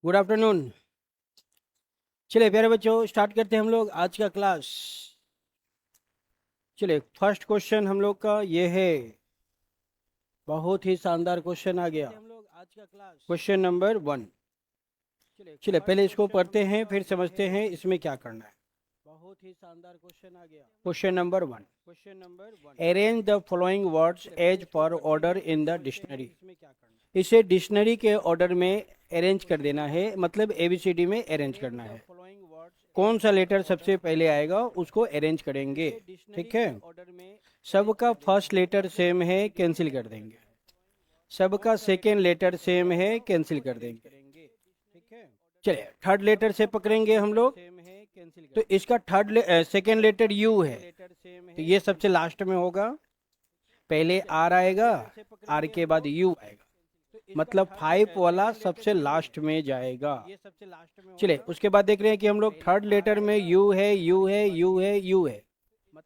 Good afternoon. चलिए प्यारे बच्चों, स्टार्ट करते हैं हम लोग आज का क्लास। चलिए फर्स्ट क्वेश्चन हम लोग का ये है, बहुत ही शानदार क्वेश्चन आ गया। Question number 1। चलिए पहले इसको पढ़ते हैं फिर समझते हैं इसमें क्या करना है। बहुत ही शानदार क्वेश्चन आ गया। Question number 1, arrange the following words as per order in the dictionary. इसे डिक्शनरी के ऑर्डर में अरेंज कर देना है, मतलब एबीसीडी में अरेंज करना है। कौन सा लेटर सबसे पहले आएगा उसको अरेंज करेंगे, ठीक है। सबका फर्स्ट लेटर सेम है, कैंसिल कर देंगे। सबका सेकेंड लेटर सेम है, कैंसिल कर देंगे। चलिए थर्ड लेटर से पकड़ेंगे हम लोग। तो इसका सेकेंड लेटर यू है, तो ये सबसे लास्ट में होगा। पहले आर आएगा, आर के बाद यू आएगा, मतलब 5 वाला सबसे लास्ट में जाएगा। चलिए उसके बाद देख रहे हैं कि हम लोग थर्ड लेटर में यू है, यू है, यू है, यू है,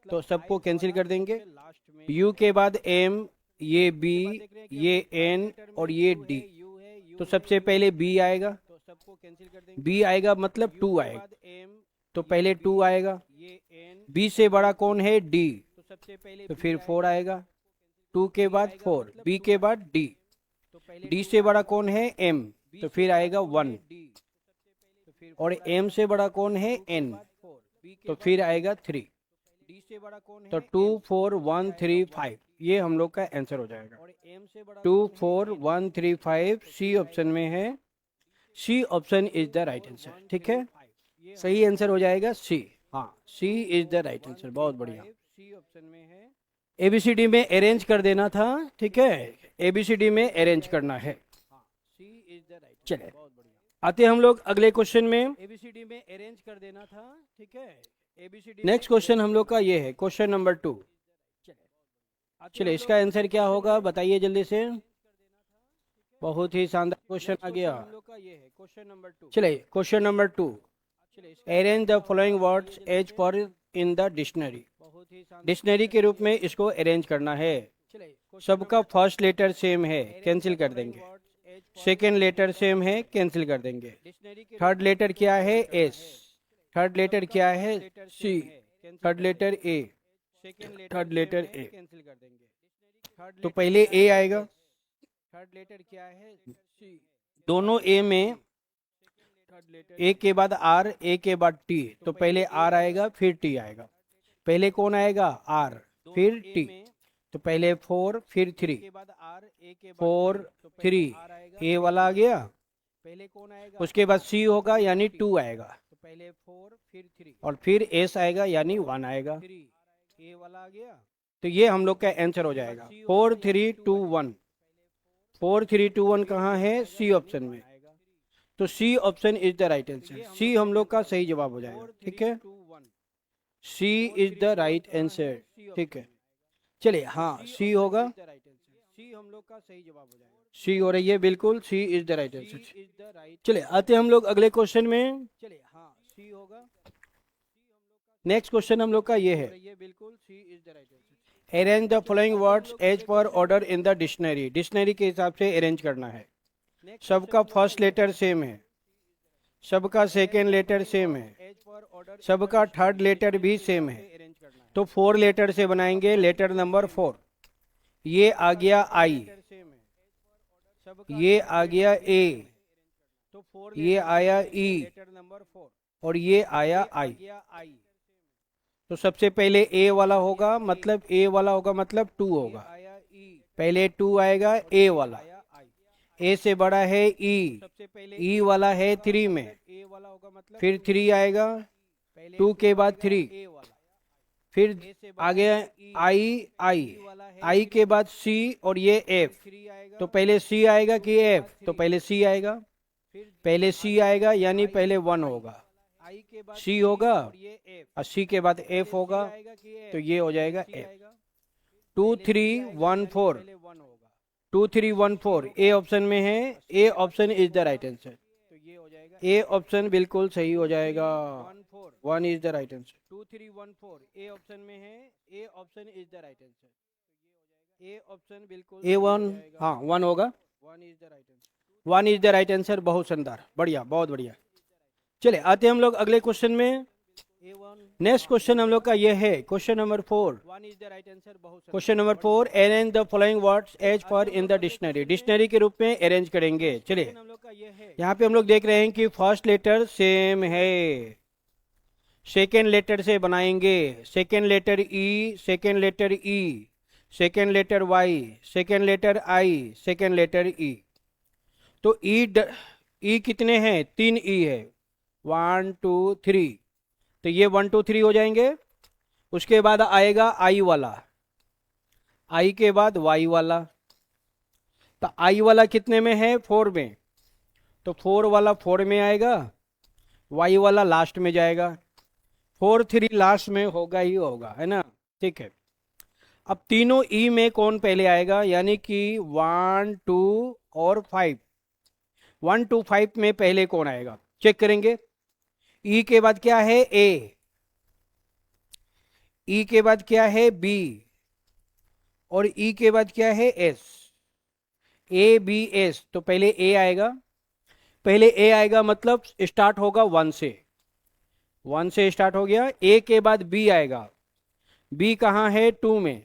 तो सबको कैंसिल कर देंगे। यू के बाद एम, ये बी, ये एन और ये डी, तो सबसे पहले बी आएगा। बी आएगा मतलब 2 आएगा, तो पहले 2 आएगा। बी से बड़ा कौन है? डी, तो फिर 4 आएगा। 2 के बाद 4, बी के बाद डी। डी से बड़ा कौन है? एम, तो फिर आएगा 1। और एम से बड़ा कौन है? एन, तो फिर आएगा 3। तो 2 4 1 3 5, ये हम लोग का आंसर हो जाएगा। 2 4 1 3 5 सी ऑप्शन में है। C option is the right answer, ठीक है। सही आंसर हो जाएगा सी। हाँ, C is the right answer, बहुत बढ़िया। एबीसीडी में अरेंज कर देना था, ठीक है। एबीसीडी में अरेंज करना है। चले आते हम लोग अगले क्वेश्चन में। एबीसीडी में अरेंज कर देना था, ठीक है। नेक्स्ट क्वेश्चन हम लोग का ये है, क्वेश्चन नंबर 2। चलिए इसका आंसर क्या होगा बताइए जल्दी से। बहुत ही शानदार क्वेश्चन आ गया। चलिए question number 2, arrange the following words as per in the dictionary. Dictionary के रूप में इसको अरेंज करना है। सबका फर्स्ट लेटर सेम है, कैंसिल कर देंगे। सेकेंड लेटर सेम है, कैंसिल कर देंगे। थर्ड लेटर क्या है? एस। थर्ड लेटर क्या है? C. Third letter A. Third letter A, तो पहले ए आएगा। थर्ड लेटर क्या है? सी। दोनों ए में ए के बाद आर, ए के बाद टी, तो पहले आर आएगा फिर टी आएगा। पहले कौन आएगा? आर, फिर टी, तो पहले 4 फिर 3, 4 3, ए वाला आ गया। उसके बाद सी होगा यानी 2 आएगा, और फिर एस आएगा यानी 1 आएगा। तो ये हम लोग का आंसर हो जाएगा 4 3 2 1। 4 3 2 1 कहाँ है? सी ऑप्शन में। तो C option is the right answer. C हम लोग का सही जवाब हो जाएगा, ठीक है। C is the right answer, ठीक है। चलिए हाँ, सी होगा। सी हम लोग का सही जवाब हो जाएगा। सी हो रही है, बिल्कुल सी इज द राइट आंसर। चलिए आते हम लोग अगले क्वेश्चन में। चलिए हाँ, सी होगा। नेक्स्ट क्वेश्चन हम लोग का ये है, arrange the following words as per order in the dictionary. Dictionary के हिसाब से अरेंज करना है। सबका फर्स्ट लेटर सेम है, सबका सेकेंड लेटर सेम है, सबका थर्ड लेटर भी सेम है, तो 4 लेटर से बनाएंगे। लेटर नंबर 4, ये आ गया आई, ये आ गया ए, ये आया ई, और ये आया आई। तो सबसे पहले ए वाला होगा, मतलब ए वाला होगा मतलब 2 होगा। पहले 2 आएगा, ए वाला। ए से बड़ा है ई, ई वाला है 3 में, फिर 3 आएगा। 2 के बाद 3, फिर आगे आई, आई, आई के बाद सी, और ये एफ। तो पहले सी आएगा कि एफ? तो पहले सी आएगा। पहले सी आएगा यानी पहले 1 होगा, सी होगा, और सी के बाद एफ होगा, तो ये हो जाएगा एफ। 2 3 1 4, 2 3 1 4 ए ऑप्शन में है। ए option is the right answer. A option बिल्कुल सही हो जाएगा। 1 is the right answer. 2 3 1 4 A option में है। ए option is the right answer. A option बिल्कुल ए 1, हाँ 1 होगा। 1 is the right answer. One is the right answer. बहुत शानदार, बढ़िया, बहुत बढ़िया। चले आते हैं हम लोग अगले क्वेश्चन में। नेक्स्ट क्वेश्चन हम लोग का ये है question number 4। Question number 4, arrange the following words as per in the dictionary. Dictionary के रूप में अरेंज करेंगे। चलिए, यहाँ पे हम लोग देख रहे हैं कि फर्स्ट लेटर सेम है, सेकेंड लेटर से बनाएंगे। Second letter E, second letter E, second letter Y, second letter I, second letter E. तो ई कितने हैं? 3 ई है, 1 2 3। तो ये 1 2 3 हो जाएंगे। उसके बाद आएगा आई वाला, आई के बाद वाई वाला। तो आई वाला कितने में है? 4 में। तो 4 वाला 4 में आएगा, वाई वाला लास्ट में जाएगा। 4 3 लास्ट में होगा ही होगा, है ना? ठीक है। अब तीनों ई में कौन पहले आएगा? यानी कि 1 2 और 5। 1 2 5 में पहले कौन आएगा चेक करेंगे। ई के बाद क्या है? ए। ई के बाद क्या है? बी। और ई के बाद क्या है? एस। A B S. तो पहले ए आएगा, पहले ए आएगा, मतलब स्टार्ट होगा 1 से। 1 से स्टार्ट हो गया। ए के बाद बी आएगा, बी कहाँ है? 2 में।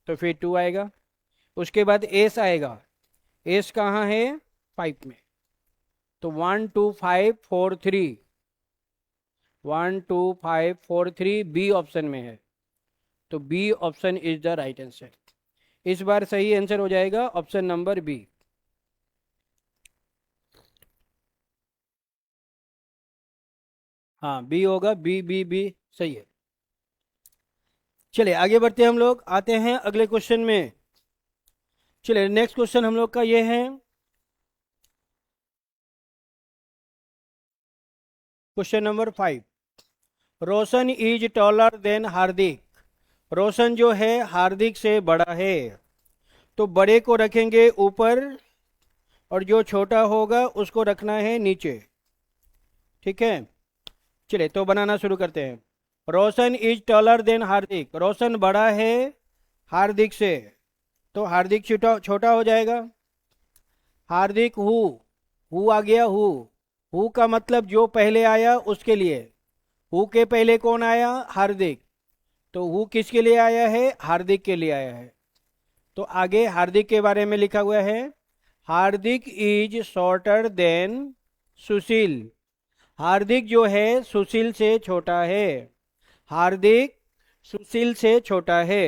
तो फिर 2 आएगा। उसके बाद एस आएगा, एस कहाँ है? 5 में। तो 1 2 5 4 3, 1 2 5 4 3 बी ऑप्शन में है। तो B option is the right answer. इस बार सही आंसर हो जाएगा ऑप्शन नंबर बी। हाँ, बी होगा। बी बी बी सही है। चलिए आगे बढ़ते हैं हम लोग, आते हैं अगले क्वेश्चन में। चलिए नेक्स्ट क्वेश्चन हम लोग का ये है question number 5। Roshan is taller than Hardik. Roshan जो है हार्दिक से बड़ा है। तो बड़े को रखेंगे ऊपर और जो छोटा होगा उसको रखना है नीचे। ठीक है, चलिए तो बनाना शुरू करते हैं। रोशन इज टॉलर देन हार्दिक। रोशन बड़ा है हार्दिक से, तो हार्दिक छोटा छोटा हो जाएगा। हार्दिक हु आ गया। हु का मतलब जो पहले आया उसके लिए। हु के पहले कौन आया? हार्दिक। तो हु किसके लिए आया है? हार्दिक के लिए आया है। तो आगे हार्दिक के बारे में लिखा हुआ है, हार्दिक इज शॉर्टर देन सुशील। हार्दिक जो है सुशील से छोटा है। हार्दिक सुशील से छोटा है।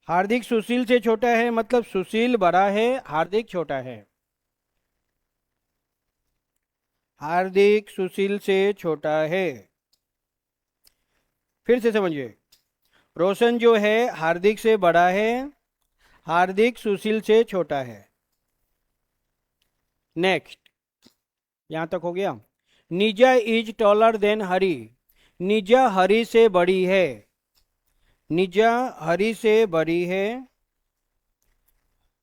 हार्दिक सुशील से छोटा है मतलब सुशील बड़ा है, हार्दिक छोटा है। हार्दिक सुशील से छोटा है। फिर से समझिए, रोशन जो है हार्दिक से बड़ा है, हार्दिक सुशील से छोटा है। नेक्स्ट, यहां तक हो गया। निजा इज टॉलर देन हरी। निजा हरी से बड़ी है। निजा हरी से बड़ी है।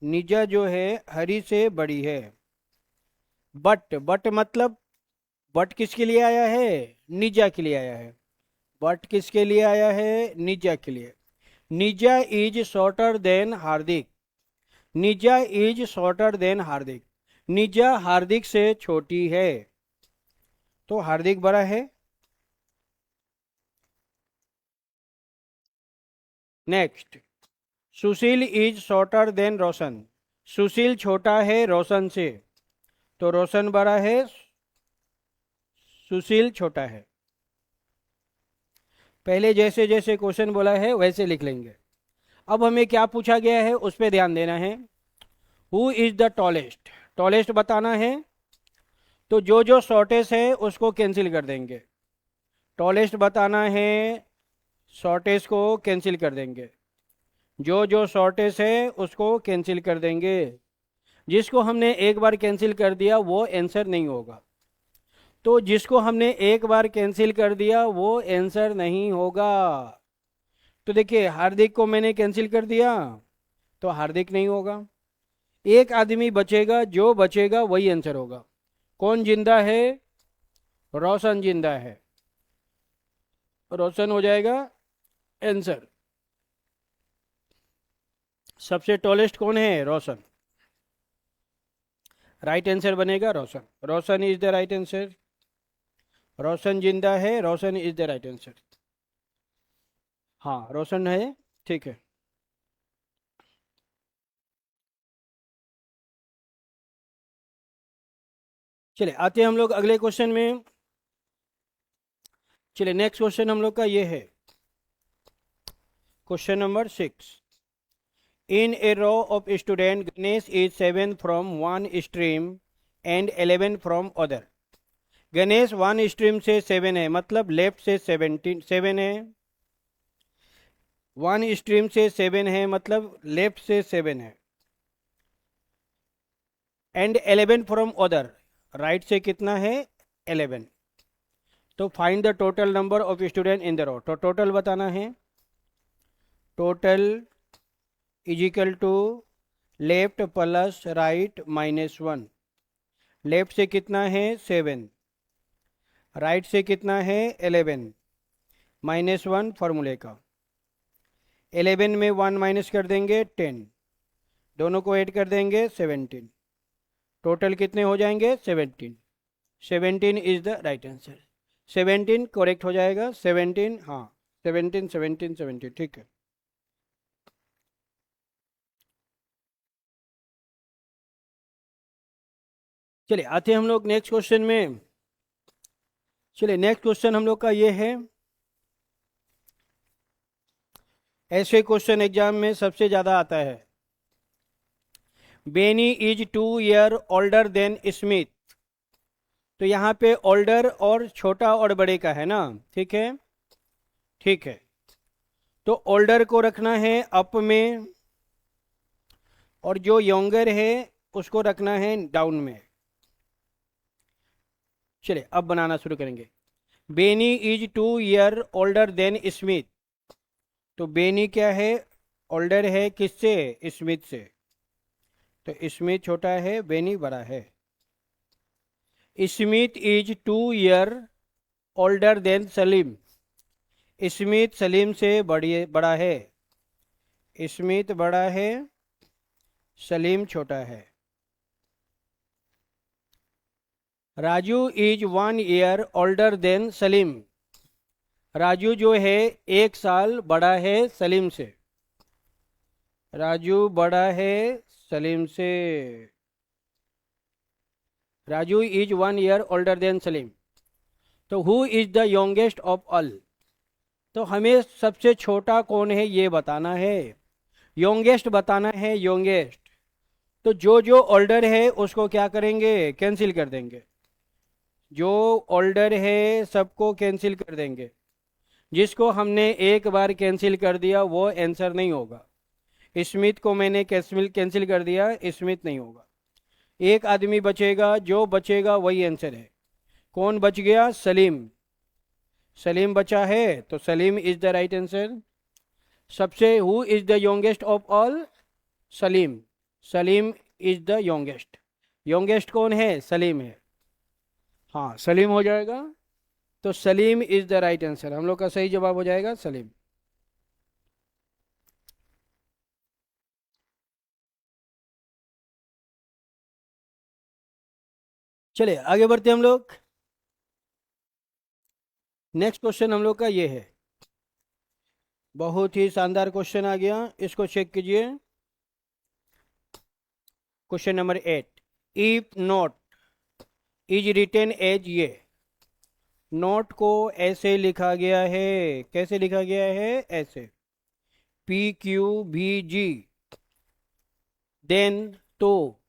निजा जो है हरी से बड़ी है। बट मतलब बट किसके लिए आया है? निजा के लिए आया है। बट किसके लिए आया है? निजा के लिए। निजा इज शॉर्टर देन हार्दिक। निजा इज शॉर्टर देन हार्दिक। निजा हार्दिक से छोटी है, तो हार्दिक बड़ा है। Next, Sushil is shorter than Roshan. Sushil छोटा है रोशन से, तो रोशन बड़ा है, सुशील छोटा है। पहले जैसे जैसे क्वेश्चन बोला है वैसे लिख लेंगे। अब हमें क्या पूछा गया है उस पर ध्यान देना है। Who is the tallest. Tallest बताना है, तो जो जो शॉर्टेस्ट है उसको कैंसिल कर देंगे। टॉलेस्ट बताना है, शॉर्टेस्ट को कैंसिल कर देंगे। जो जो शॉर्टेस्ट है उसको कैंसिल कर देंगे। जिसको हमने एक बार कैंसिल कर दिया वो आंसर नहीं होगा। तो जिसको हमने एक बार कैंसिल कर दिया वो आंसर नहीं होगा। तो देखिए, हार्दिक को मैंने कैंसिल कर दिया तो हार्दिक नहीं होगा। एक आदमी बचेगा, जो बचेगा वही आंसर होगा। कौन जिंदा है? रोशन जिंदा है, रोशन हो जाएगा आंसर। सबसे टॉलेस्ट कौन है? रोशन। राइट आंसर बनेगा रोशन। रोशन इज द राइट आंसर। रोशन जिंदा है, रोशन इज द राइट आंसर। हाँ रोशन है, ठीक है। चलिए आते हैं हम लोग अगले क्वेश्चन में। चलिए नेक्स्ट क्वेश्चन हम लोग का ये है, question number 6। In a row of students, Ganesh is 7 from one stream and 11 from other. Ganesh one stream से 7 है, मतलब लेफ्ट से 7 है। वन स्ट्रीम से 7 है, मतलब लेफ्ट से 7 है। एंड 11 फ्रॉम अदर, राइट से कितना है? 11। तो find the total number of student in the row. तो टोटल बताना है। Total is equal to left plus right -1। Left से कितना है? 7। राइट से कितना है? 11। -1 फॉर्मूले का। 11 में 1 माइनस कर देंगे 10, दोनों को ऐड कर देंगे 17। टोटल कितने हो जाएंगे? 17। 17 is the right answer. 17 correct हो जाएगा। 17, हाँ 17 17 17, ठीक है। चलिए आते हैं हम लोग नेक्स्ट क्वेश्चन में। चलिए नेक्स्ट क्वेश्चन हम लोग का ये है, ऐसे क्वेश्चन एग्जाम में सबसे ज्यादा आता है। Benny is 2 year older than Smith. तो यहाँ पे ओल्डर और छोटा और बड़े का है ना, ठीक है, ठीक है। तो ओल्डर को रखना है अप में, और जो यंगर है उसको रखना है डाउन में। चलिए अब बनाना शुरू करेंगे। Benny is 2 year older than Smith. तो बेनी क्या है? ओल्डर है किससे? स्मिथ से। तो स्मिथ छोटा है, बेनी बड़ा है। Smith is 2 year older than Salim. Smith Salim से बड़ा है। स्मिथ बड़ा है, सलीम छोटा है। Raju is 1 year older than Salim. Raju जो है 1 साल बड़ा है सलीम से। राजू बड़ा है सलीम से। Raju is 1 year older than Salim. तो who is the youngest of all. तो हमें सबसे छोटा कौन है ये बताना है, यंगेस्ट बताना है, यंगेस्ट। तो जो ओल्डर है उसको क्या करेंगे? कैंसिल कर देंगे। जो ओल्डर है सबको कैंसिल कर देंगे। जिसको हमने एक बार कैंसिल कर दिया वो आंसर नहीं होगा। स्मिथ को मैंने कैंसिल कर दिया, स्मिथ नहीं होगा। एक आदमी बचेगा, जो बचेगा वही आंसर है। कौन बच गया? सलीम। सलीम बचा है, तो Salim is the right answer. सबसे who is the youngest of all? Salim. Salim is the youngest. Youngest कौन है? सलीम है। हाँ सलीम हो जाएगा। तो Salim is the right answer. हम लोग का सही जवाब हो जाएगा सलीम। चलिए आगे बढ़ते हम लोग। नेक्स्ट क्वेश्चन हम लोग का ये है, बहुत ही शानदार क्वेश्चन आ गया, इसको चेक कीजिए। Question number 8। If not is written as ये। नोट को ऐसे लिखा गया है, कैसे लिखा गया है? ऐसे PQBG। देन तो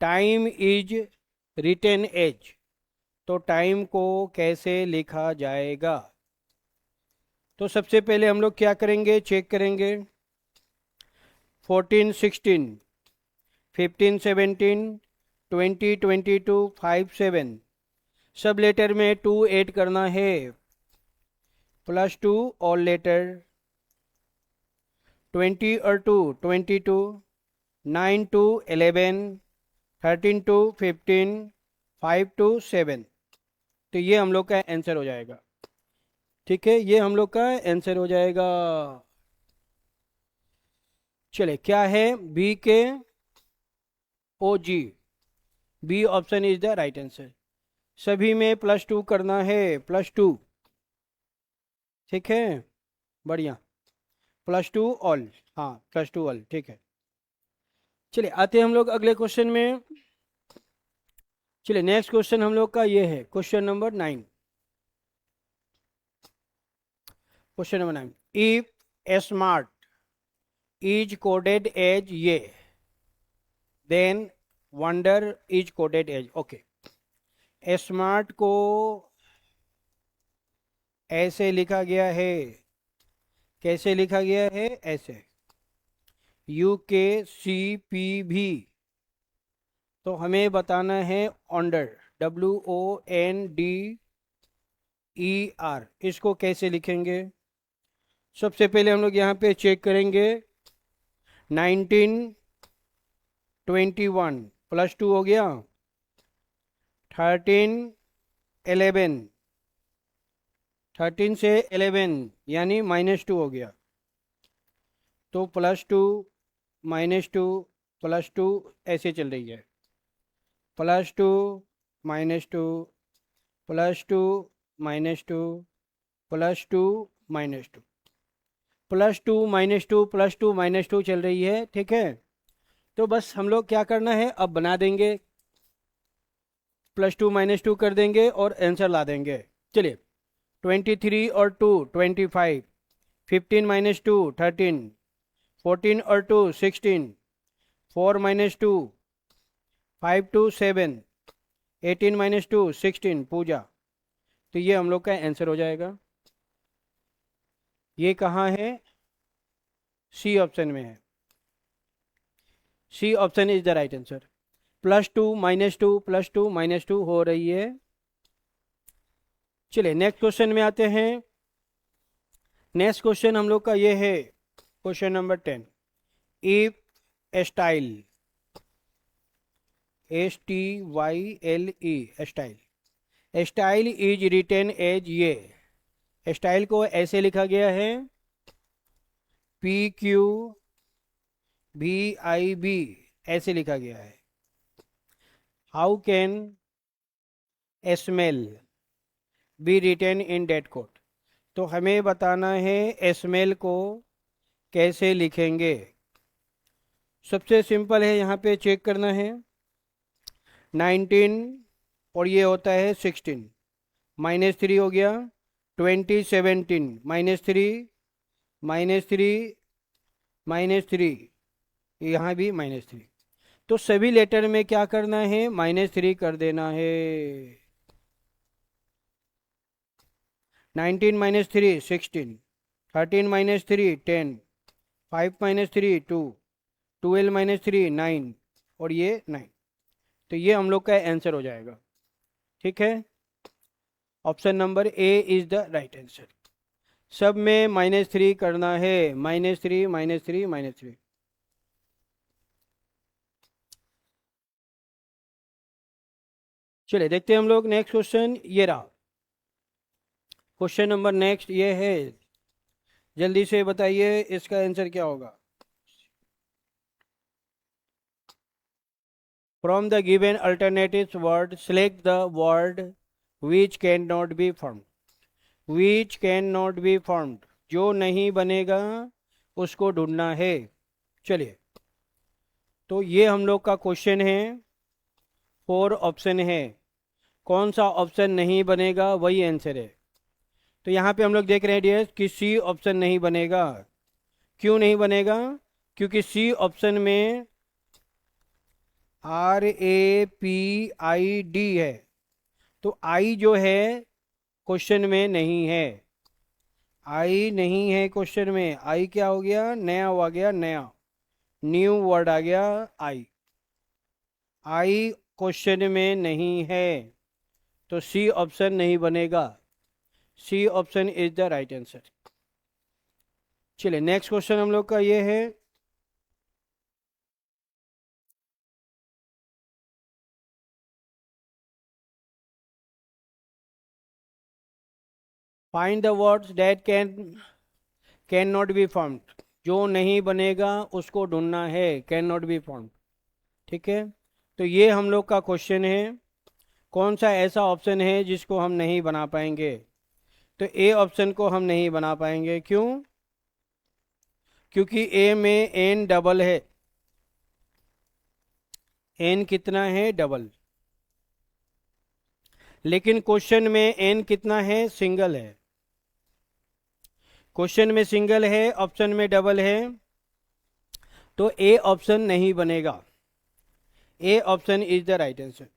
टाइम इज रिटेन एज। तो टाइम को कैसे लिखा जाएगा? तो सबसे पहले हम लोग क्या करेंगे? चेक करेंगे। 14 16, 15 17, 20 22, 5 7, सब लेटर में 2 ऐड करना है, +2 और लेटर। 20 और 2 22, 9 to 11, 13 to 15, 5 to 7। तो ये हम लोग का आंसर हो जाएगा, ठीक है, ये हम लोग का आंसर हो जाएगा। चले क्या है? BKOG। B option is the right answer. सभी में +2 करना है, +2। ठीक है, बढ़िया। +2 ऑल, हाँ +2 ऑल, ठीक है। चलिए आते हैं हम लोग अगले क्वेश्चन में। चलिए नेक्स्ट क्वेश्चन हम लोग का ये है, question number 9। Question number 9, if smart is coded as ये, then wonder is coded as, okay. Smart को ऐसे लिखा गया है, कैसे लिखा गया है, ऐसे, UKCPV। तो हमें बताना है ऑन्डर, WONDER, इसको कैसे लिखेंगे। सबसे पहले हम लोग यहाँ पे चेक करेंगे, 1921 +2 हो गया, 13 से 11 यानी -2 हो गया। तो +2 -2 +2 ऐसे चल रही है, +2 -2 +2 -2 +2 -2 +2 -2 +2 -2 चल रही है। ठीक है, तो बस हम लोग क्या करना है, अब बना देंगे, +2 -2 कर देंगे और आंसर ला देंगे। चलिए 23 और 2 25, 15 - 2 13, 14 और 2 16, 4 - 2 5 2 7, 18 - 2 16, पूजा। तो ये हम लोग का आंसर हो जाएगा। ये कहाँ है, सी ऑप्शन में है, C option is the right answer. +2 -2 +2 -2 हो रही है। चलिए नेक्स्ट क्वेश्चन में आते हैं। नेक्स्ट क्वेश्चन हम लोग का ये है, question number 10, if style, STYLE, style, style is written as ये, स्टाइल को ऐसे लिखा गया है, PQVIB, ऐसे लिखा गया है। How can smell be written in that code. तो हमें बताना है स्मेल को कैसे लिखेंगे। सबसे सिंपल है, यहाँ पे चेक करना है, 19 और ये होता है 16, -3 हो गया, 20 17 -3 -3 -3, यहाँ भी -3। तो सभी लेटर में क्या करना है, -3 कर देना है। 19 - 3 16, 13 - 3 10, 5 - 3 2, 12 - 3 9 और ये 9। तो ये हम लोग का आंसर हो जाएगा। ठीक है, option number A is the right answer. सब में -3 करना है, -3 -3 -3। चलिए देखते हैं हम लोग नेक्स्ट क्वेश्चन, ये रहा क्वेश्चन नंबर नेक्स्ट, ये है, जल्दी से बताइए इसका आंसर क्या होगा। From the given alternatives word, select the word which cannot be formed. Which cannot be formed, जो नहीं बनेगा उसको ढूंढना है। चलिए, तो ये हम लोग का क्वेश्चन है, 4 ऑप्शन है, कौन सा ऑप्शन नहीं बनेगा वही आंसर है। तो यहाँ पे हम लोग देख रहे हैं डियर कि सी ऑप्शन नहीं बनेगा। क्यों नहीं बनेगा, क्योंकि सी ऑप्शन में RAPID है, तो आई जो है क्वेश्चन में नहीं है, आई नहीं है क्वेश्चन में। आई क्या हो गया, नया हो गया, नया न्यू वर्ड आ गया आई, आई क्वेश्चन में नहीं है, तो सी ऑप्शन नहीं बनेगा। C option is the right answer. चलिए नेक्स्ट क्वेश्चन हम लोग का ये है, find the words that can not be formed, जो नहीं बनेगा उसको ढूंढना है, कैन नॉट बी फॉर्म्ड। ठीक है, तो ये हम लोग का क्वेश्चन है, कौन सा ऐसा ऑप्शन है जिसको हम नहीं बना पाएंगे? तो ए ऑप्शन को हम नहीं बना पाएंगे। क्यों? क्योंकि ए में एन डबल है। एन कितना है? डबल। लेकिन क्वेश्चन में एन कितना है? सिंगल है। क्वेश्चन में सिंगल है, ऑप्शन में डबल है, तो ए ऑप्शन नहीं बनेगा। A option is the right answer.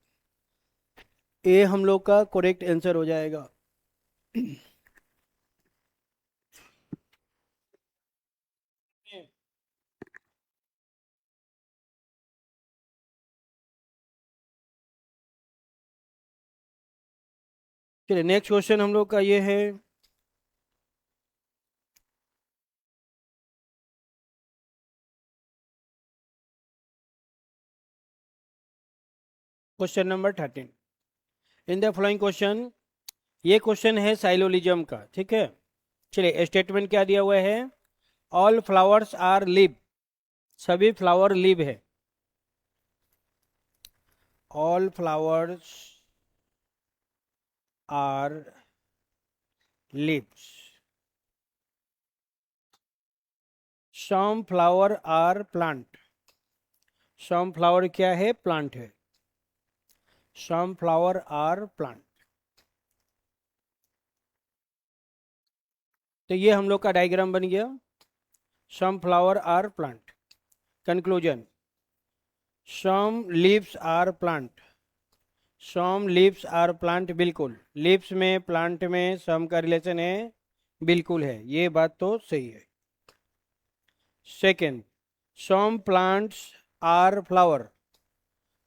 A हम लोग का करेक्ट आंसर हो जाएगा। चलिए नेक्स्ट क्वेश्चन हम लोग का ये है, question number 13। In the following question, ये क्वेश्चन है साइलोलिज्म का, ठीक है। चलिए स्टेटमेंट क्या दिया हुआ है? ऑल फ्लावर्स आर लिव, सभी फ्लावर लिव है। All flowers are leaves. Some flower are plant. Some flower क्या है? प्लांट है। Some flower are plant. तो ये हम लोग का डायग्राम बन गया। Some flower are plant. Conclusion, some leaves are plant. Some leaves are plant, बिल्कुल लीव्स में प्लांट में सम का रिलेशन है, बिल्कुल है, ये बात तो सही है। Second, some plants are flower.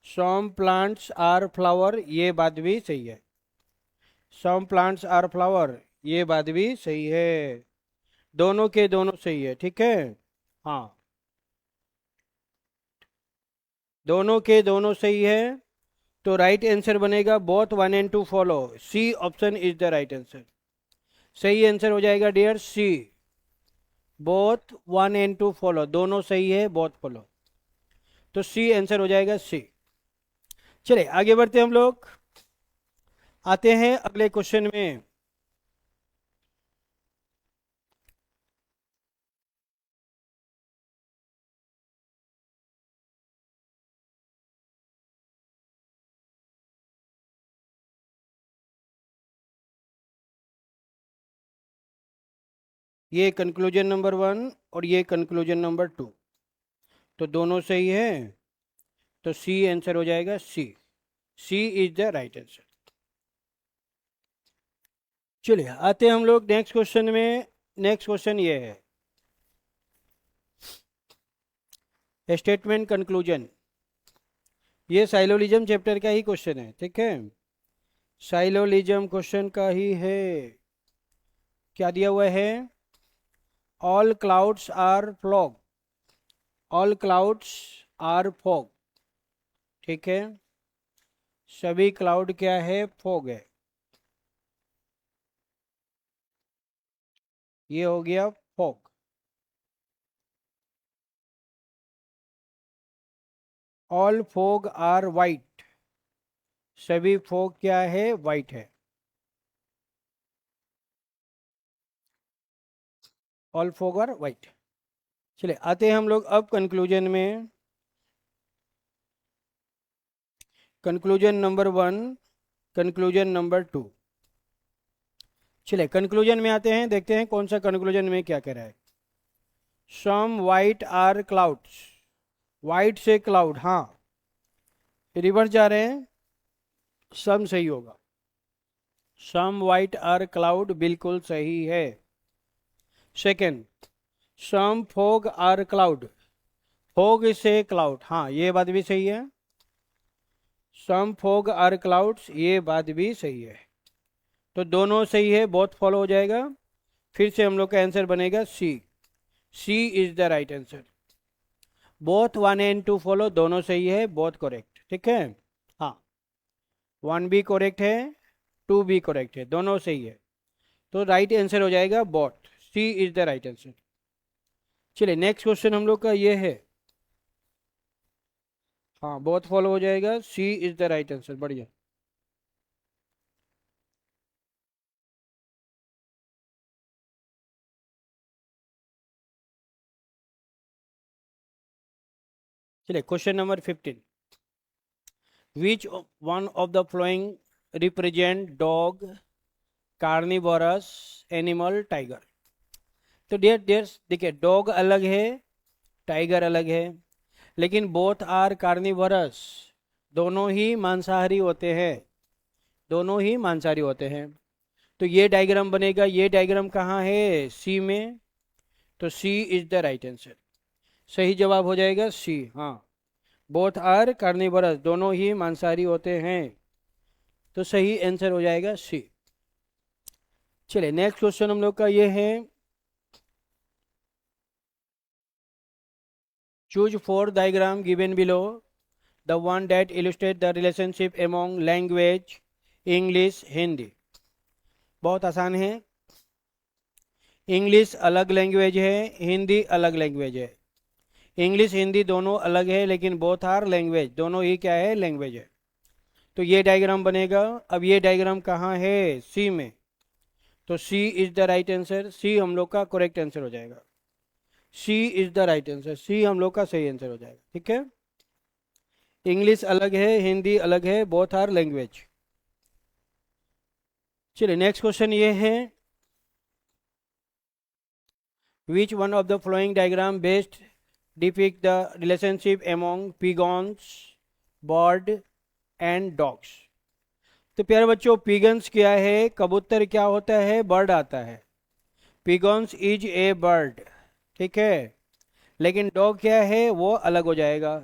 Some plants are flower, ये बात भी सही है। सम प्लांट्स आर फ्लावर, ये बात भी सही है। दोनों के दोनों सही है, ठीक है। हाँ, दोनों के दोनों सही है। तो राइट आंसर बनेगा both 1 and 2 follow. C option is the right answer. सही आंसर हो जाएगा dear C. Both 1 and 2 follow, दोनों सही है, बोथ फॉलो। तो सी आंसर हो जाएगा सी। चलिए आगे बढ़ते हम लोग, आते हैं अगले क्वेश्चन में। ये कंक्लूजन नंबर 1 और ये कंक्लूजन नंबर 2, तो दोनों सही है। तो सी आंसर हो जाएगा सी। C is the right answer. चलिए आते हैं हम लोग नेक्स्ट क्वेश्चन में। नेक्स्ट क्वेश्चन ये है, स्टेटमेंट कंक्लूजन। ये साइलोलिज्म चैप्टर का ही क्वेश्चन है, ठीक है। साइलोलिज्म क्वेश्चन का ही है। क्या दिया हुआ है? All clouds are fog. All clouds are fog, ठीक है। सभी क्लाउड क्या है? फॉग है। ये हो गया fog. All fog are white. सभी फॉग क्या है? वाइट है। All fog are white. चलिए आते हैं हम लोग अब कंक्लूजन में। Conclusion number 1, conclusion number 2। चलिए कंक्लूजन में आते हैं, देखते हैं कौन सा कंक्लूजन में क्या कह रहा है। Some white are clouds. White से क्लाउड, हाँ रिवर्स जा रहे हैं, सम सही होगा। सम वाइट आर क्लाउड, बिल्कुल सही है। Second, some fog are cloud. Fog से क्लाउड, हाँ ये बात भी सही है। सम फॉग आर क्लाउड्स, ये बात भी सही है। तो दोनों सही है, बोथ फॉलो हो जाएगा। फिर से हम लोग का आंसर बनेगा C. C is the right answer. Both 1 and 2 follow, दोनों सही है, बोथ करेक्ट, ठीक है। हाँ, 1 भी करेक्ट है, 2 भी करेक्ट है, दोनों सही है। तो राइट आंसर हो जाएगा both. C is the right answer. चलिए नेक्स्ट क्वेश्चन हम लोग का ये है, हाँ, बोथ फॉलो हो जाएगा, सी इज द राइट आंसर। बढ़िया। चलिए question number 15। Which one of the flowing represent dog, carnivorous animal, tiger? तो डियर डियर्स, देखिए डॉग अलग है, टाइगर अलग है, लेकिन बोथ आर कार्निवोरस। दोनों ही मांसाहारी होते हैं, दोनों ही मांसाहारी होते हैं। तो ये डायग्राम बनेगा, ये डायग्राम कहाँ है? सी में। तो सी इज द राइट आंसर। सही जवाब हो जाएगा सी। हाँ, बोथ आर कार्निवोरस, दोनों ही मांसाहारी होते हैं, तो सही आंसर हो जाएगा सी। चलिए नेक्स्ट क्वेश्चन हम लोग का ये है, choose four diagram given below the one that illustrate the relationship among language, English, Hindi. बहुत आसान है। इंग्लिश अलग लैंग्वेज है, हिंदी अलग लैंग्वेज है। इंग्लिश हिंदी दोनों अलग है, लेकिन बोथ आर लैंग्वेज, दोनों ही क्या है? लैंग्वेज है। तो ये डायग्राम बनेगा। अब ये डायग्राम कहाँ है? सी में। तो सी is the right answer. C हम लोग का करेक्ट आंसर हो जाएगा। सी is the right answer. C हम लोग का सही आंसर हो जाएगा। ठीक है, इंग्लिश अलग है, हिंदी अलग है, बोथ आर लैंग्वेज। चलिए नेक्स्ट क्वेश्चन ये है, which one of the following diagram best depict the relationship among pigeons, bird and dogs? तो प्यारे बच्चों, पिगन्स क्या है? कबूतर क्या होता है? बर्ड आता है। पिगन्स इज ए बर्ड, ठीक है। लेकिन डॉग क्या है? वो अलग हो जाएगा।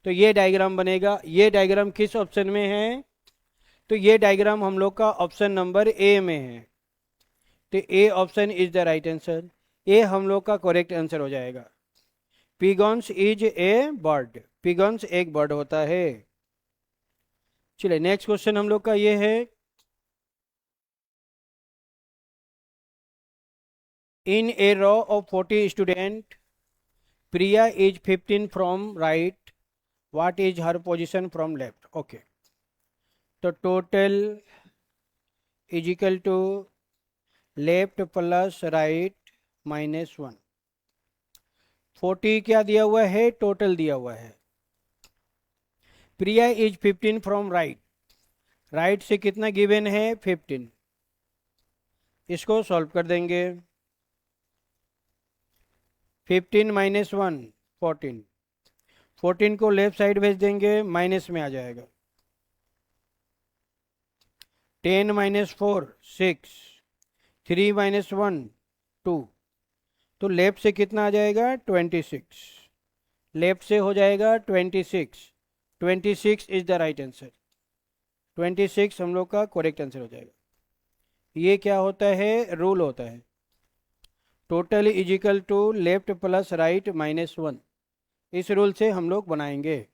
तो ये डायग्राम बनेगा। ये डायग्राम किस ऑप्शन में है? तो ये डायग्राम हम लोग का ऑप्शन नंबर ए में है। तो A option is the right answer. A हम लोग का करेक्ट आंसर हो जाएगा। पिगॉन्स इज ए बर्ड, पिगॉन्स एक बर्ड होता है। चलिए नेक्स्ट क्वेश्चन हम लोग का ये है, in a row of 40 student, Priya is 15 from right, what is her position from left? Okay, तो total is equal to left plus right minus 1। 40 क्या दिया हुआ है? टोटल दिया हुआ है। प्रिया इज 15 फ्रॉम राइट, राइट से कितना गिवन है? 15। इसको सॉल्व कर देंगे। 15 माइनस 1, 14। 14 को लेफ्ट साइड भेज देंगे, माइनस में आ जाएगा। 10 माइनस 4, 6। 3 माइनस 1, 2। तो लेफ्ट से कितना आ जाएगा? 26। लेफ्ट से हो जाएगा 26। 26 इज द राइट आंसर। 26 हम लोग का करेक्ट आंसर हो जाएगा। ये क्या होता है? रूल होता है, total is equal to left plus right minus 1। इस रूल से हम लोग बनाएंगे।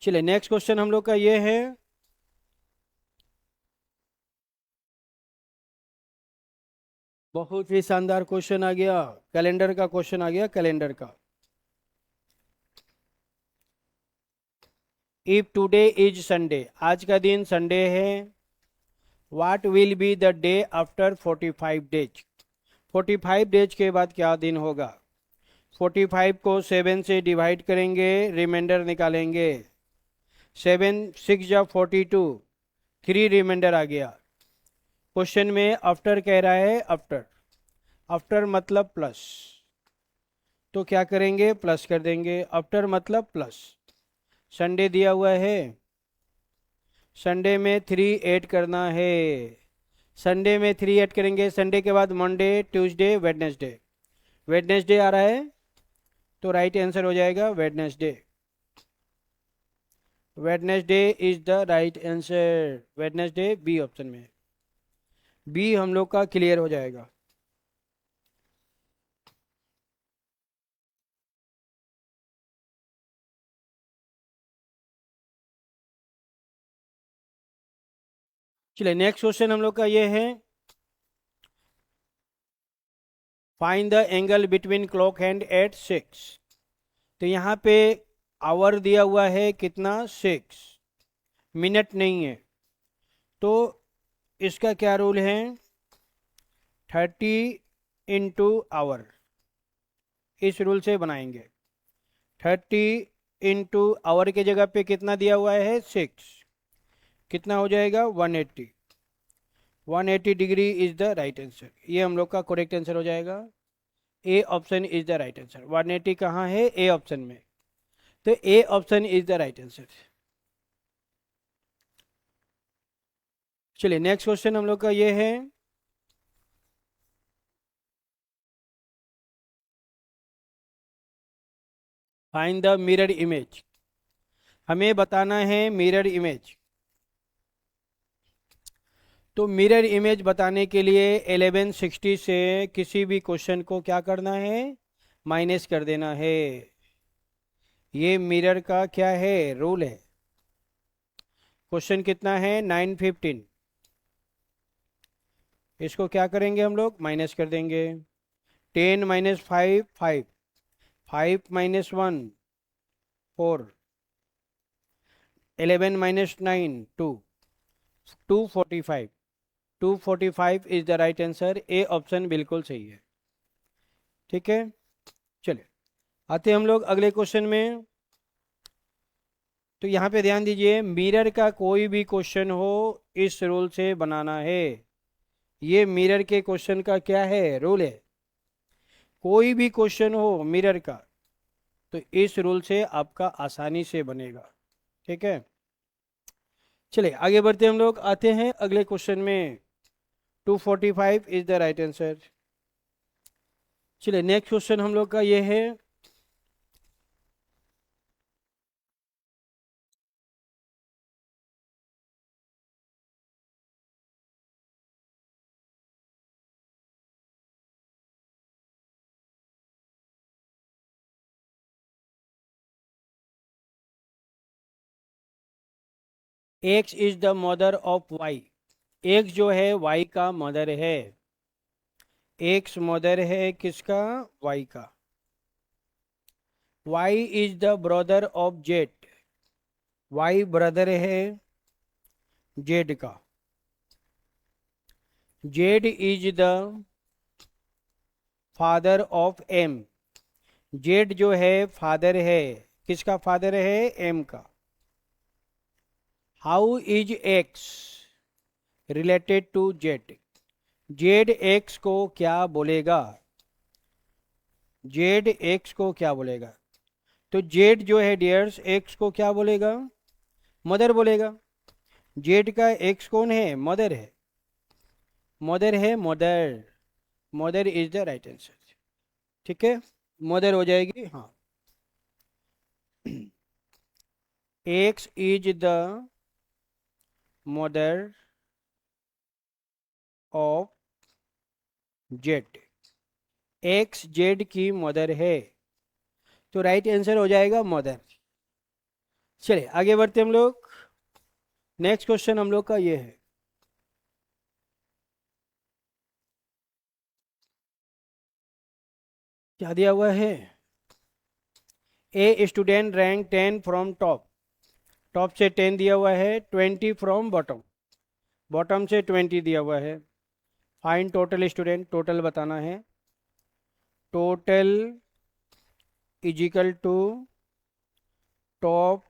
चलिए नेक्स्ट क्वेश्चन हम लोग का ये है, बहुत ही शानदार क्वेश्चन आ गया, कैलेंडर का क्वेश्चन आ गया, कैलेंडर का। इफ टुडे इज संडे, आज का दिन संडे है, what will be the day after 45 days? 45 days के बाद क्या दिन होगा? 45 को 7 से डिवाइड करेंगे, रिमाइंडर निकालेंगे। 7 6 जा 42, 3 रिमाइंडर आ गया। क्वेश्चन में आफ्टर कह रहा है, आफ्टर। आफ्टर मतलब प्लस, तो क्या करेंगे? प्लस कर देंगे। आफ्टर मतलब प्लस। संडे दिया हुआ है, संडे में 3 ऐड करना है। संडे में 3 ऐड करेंगे, संडे के बाद मंडे, ट्यूसडे, वेडनेसडे। वेडनेसडे आ रहा है, तो राइट आंसर हो जाएगा Wednesday. Wednesday is the right answer. Wednesday B option में, बी हम लोग का क्लियर हो जाएगा। चलिए नेक्स्ट क्वेश्चन हम लोग का ये है, find the angle between clock hand eight 6। तो यहाँ पे आवर दिया हुआ है कितना, 6, मिनट नहीं है। तो इसका क्या रूल है, 30 इंटू आवर, इस रूल से बनाएंगे। 30 इंटू आवर के जगह पे कितना दिया हुआ है, 6, कितना हो जाएगा, 180। 180 degree is the right answer, ये हम लोग का करेक्ट आंसर हो जाएगा। ए option is the right answer. 180 कहाँ है, ए ऑप्शन में, तो A option is the right answer. चलिए नेक्स्ट क्वेश्चन हम लोग का ये है, फाइंड द मिरर इमेज। हमें बताना है मिरर इमेज। तो मिरर इमेज बताने के लिए 1160 से किसी भी क्वेश्चन को क्या करना है, माइनस कर देना है। ये मिरर का क्या है, रूल है। क्वेश्चन कितना है, 915, इसको क्या करेंगे हम लोग, माइनस कर देंगे। 10 minus 5 5, 5 minus 1 4, 11 minus 9 2, 245, 245 is the right answer. A option बिल्कुल सही है। ठीक है, चलिए आते हम लोग अगले क्वेश्चन में। तो यहाँ पे ध्यान दीजिए, मिरर का कोई भी क्वेश्चन हो इस रूल से बनाना है। ये मिरर के क्वेश्चन का क्या है, रूल है। कोई भी क्वेश्चन हो मिरर का तो इस रूल से आपका आसानी से बनेगा। ठीक है, चलिए आगे बढ़ते हम लोग, आते हैं अगले क्वेश्चन में। 245 इज द राइट आंसर। चलिए नेक्स्ट क्वेश्चन हम लोग का ये है, X is the mother of Y. X जो है वाई का मदर है। एक्स मदर है किसका, वाई का। Y is the brother of Z. Y brother है जेड का। Z is the father of M. Z जो है फादर है, किसका फादर है, एम का। How is X related to Z. Z X को क्या बोलेगा, जेड एक्स को क्या बोलेगा। तो जेड जो है डियर्स एक्स को क्या बोलेगा, मदर बोलेगा। जेड का एक्स कौन है, मदर है, मदर है, mother. Mother is the right answer. ठीक है, मदर हो जाएगी, हाँ। X is the mother of Z. X Z की मदर है, तो राइट आंसर हो जाएगा मदर। चलिए आगे बढ़ते हम लोग। नेक्स्ट क्वेश्चन हम लोग का ये है, क्या दिया हुआ है, a student rank 10 from top. Top से 10 दिया हुआ है, 20 फ्रॉम बॉटम, बॉटम से 20 दिया हुआ है। फाइंड टोटल स्टूडेंट, टोटल बताना है। Total is equal to top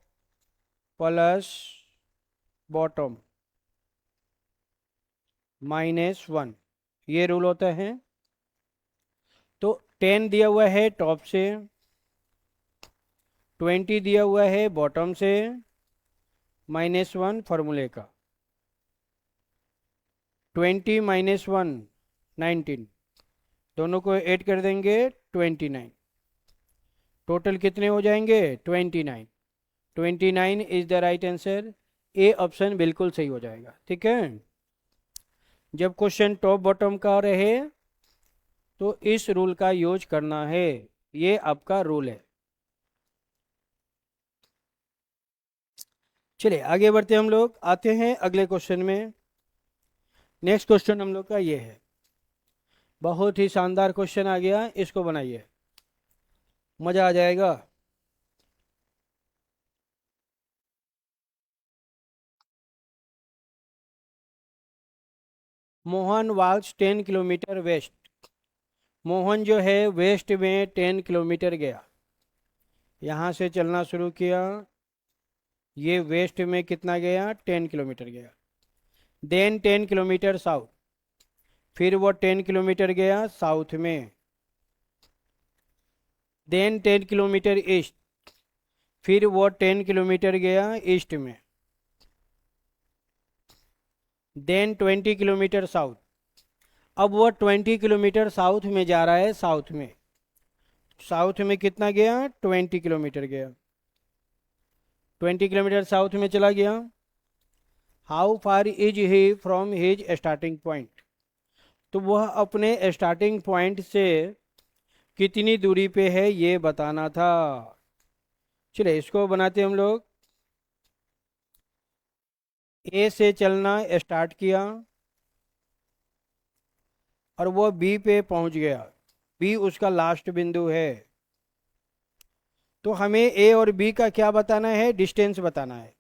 plus bottom -1, ये रूल होता है। तो 10 दिया हुआ है टॉप से, 20 दिया हुआ है बॉटम से, -1 फॉर्मूले का। 20 -1 19, दोनों को ऐड कर देंगे 29। टोटल कितने हो जाएंगे, 29। 29 is the right answer. A option बिल्कुल सही हो जाएगा। ठीक है, जब क्वेश्चन टॉप बॉटम का रहे तो इस रूल का यूज करना है, ये आपका रूल है। चलिए आगे बढ़ते हम लोग, आते हैं अगले क्वेश्चन में। नेक्स्ट क्वेश्चन हम लोग का ये है, बहुत ही शानदार क्वेश्चन आ गया, इसको बनाइए, मजा आ जाएगा। मोहन वॉक्स 10 किलोमीटर वेस्ट। मोहन जो है वेस्ट में 10 किलोमीटर गया, यहाँ से चलना शुरू किया, ये वेस्ट में कितना गया, 10 किलोमीटर गया। देन 10 किलोमीटर साउथ, फिर वो 10 किलोमीटर गया साउथ में। देन 10 किलोमीटर ईस्ट, फिर वो 10 किलोमीटर गया ईस्ट में। देन 20 किलोमीटर साउथ, अब वो 20 किलोमीटर साउथ में जा रहा है, साउथ में। साउथ में कितना गया, 20 किलोमीटर गया, 20 किलोमीटर साउथ में चला गया। How far is he from his starting point, तो वह अपने स्टार्टिंग पॉइंट से कितनी दूरी पे है ये बताना था। चलिए इसको बनाते हम लोग। ए से चलना स्टार्ट किया और वो बी पे पहुंच गया, बी उसका लास्ट बिंदु है। तो हमें ए और बी का क्या बताना है, डिस्टेंस बताना है।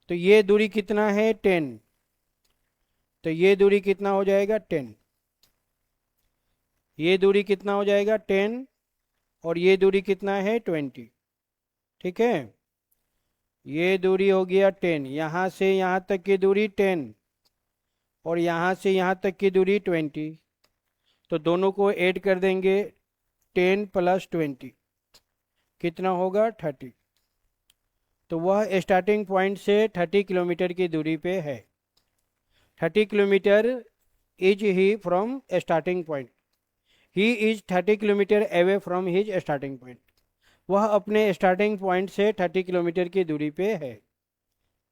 तो ये दूरी कितना है, 10, तो ये दूरी कितना हो जाएगा, 10। ये दूरी कितना हो जाएगा, 10, और ये दूरी कितना है, 20। ठीक है, ये दूरी हो गया 10, यहाँ से यहाँ तक की दूरी 10, और यहाँ से यहाँ तक की दूरी 20। तो दोनों को ऐड कर देंगे, 10 + 20 कितना होगा, 30। तो वह स्टार्टिंग पॉइंट से 30 किलोमीटर की दूरी पे है। 30 kilometre is he from starting point, he is 30 kilometre away from his starting point. वह अपने स्टार्टिंग पॉइंट से 30 किलोमीटर की दूरी पे है।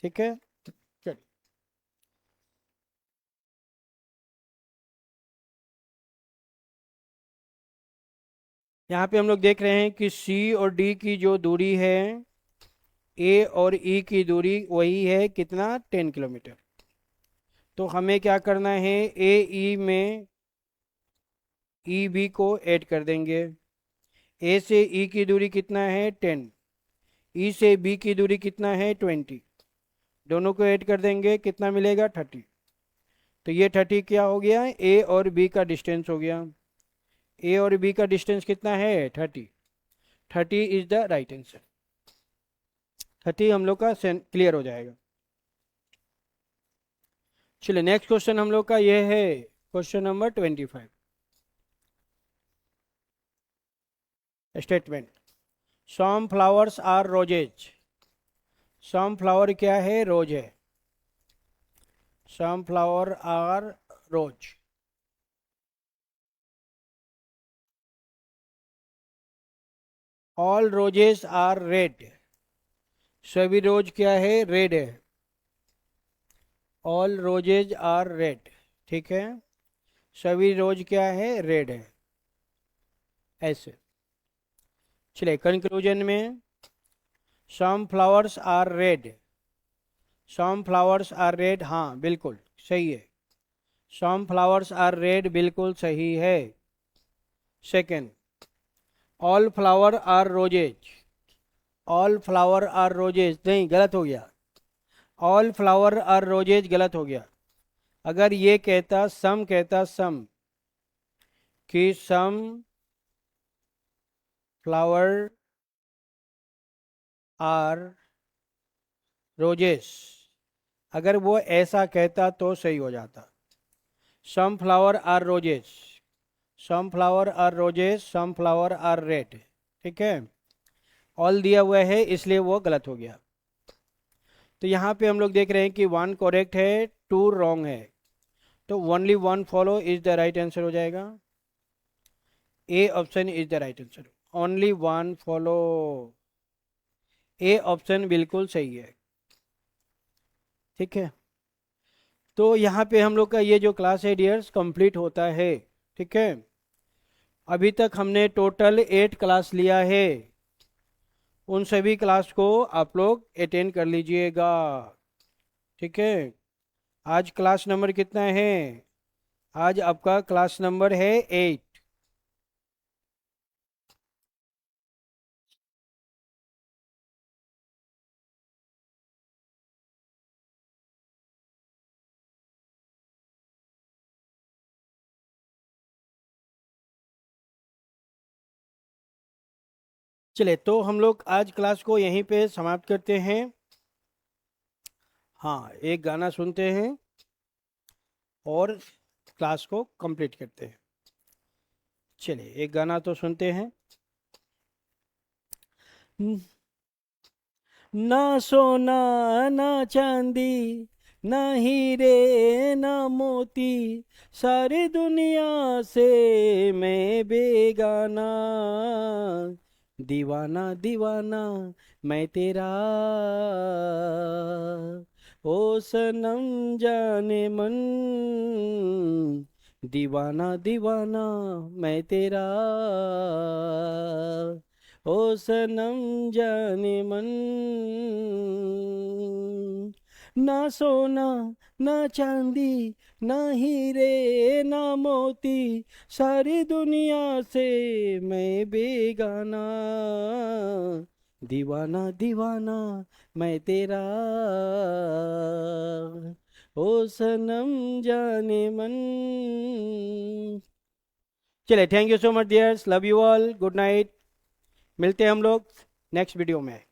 ठीक है, चलिए यहाँ पे हम लोग देख रहे हैं कि सी और डी की जो दूरी है, ए और ई की दूरी वही है, कितना, 10 किलोमीटर। तो हमें क्या करना है, ए ई में ई बी को ऐड कर देंगे। ए से ई की दूरी कितना है, 10, ई से बी की दूरी कितना है, 20। दोनों को ऐड कर देंगे, कितना मिलेगा, 30। तो ये 30 क्या हो गया, ए और बी का डिस्टेंस हो गया। ए और बी का डिस्टेंस कितना है, 30। 30 इज द राइट आंसर। 30 हम लोग का क्लियर हो जाएगा। चलिए नेक्स्ट क्वेश्चन हम लोग का ये है, question number 25। Statement, some flowers are roses. Some flower क्या है, रोज है। Some flower are rose. All roses are red. सभी रोज क्या है, रेड है। ऑल रोजेज आर रेड, ठीक है, सभी रोज क्या है, रेड है, ऐसे। चलिए कंक्लूजन में, some flowers are red. Some flowers are red, हाँ बिल्कुल सही है। सम फ्लावर्स आर रेड बिल्कुल सही है। Second, all flower are roses. All flower are roses नहीं, गलत हो गया। ऑल फ्लावर आर रोजेज गलत हो गया। अगर ये कहता, सम कहता, सम, कि सम फ्लावर आर रोजेस, अगर वो ऐसा कहता तो सही हो जाता। Some flower are roses, some flower are roses, some flower are red. ठीक है, ऑल दिया हुआ है इसलिए वो गलत हो गया। तो यहाँ पे हम लोग देख रहे हैं कि 1 करेक्ट है, 2 रॉन्ग है। तो only 1 follow is the right answer हो जाएगा। ए option is the right answer, only 1 follow. A option बिल्कुल सही है। ठीक है, तो यहाँ पे हम लोग का ये जो क्लास है डियर्स कंप्लीट होता है। ठीक है, अभी तक हमने टोटल 8 क्लास लिया है। उन सभी क्लास को आप लोग अटेंड कर लीजिएगा। ठीक है, आज क्लास नंबर कितना है, आज आपका क्लास नंबर है 8। चले तो हम लोग आज क्लास को यहीं पे समाप्त करते हैं। हाँ, एक गाना सुनते हैं और क्लास को कंप्लीट करते हैं। चलिए एक गाना तो सुनते हैं। न- ना सोना ना चांदी, ना हीरे ना मोती, सारी दुनिया से मैं बेगाना, दीवाना दीवाना मैं तेरा, ओ सनम जाने मन, दीवाना दीवाना मैं तेरा, ओ सनम जाने मन। ना सोना ना चांदी, ना हीरे ना मोती, सारी दुनिया से मैं बेगाना, दीवाना दीवाना मैं तेरा, ओ सनम जाने मन। चले, thank you so much dears, love you all, good night. मिलते हैं हम लोग नेक्स्ट वीडियो में।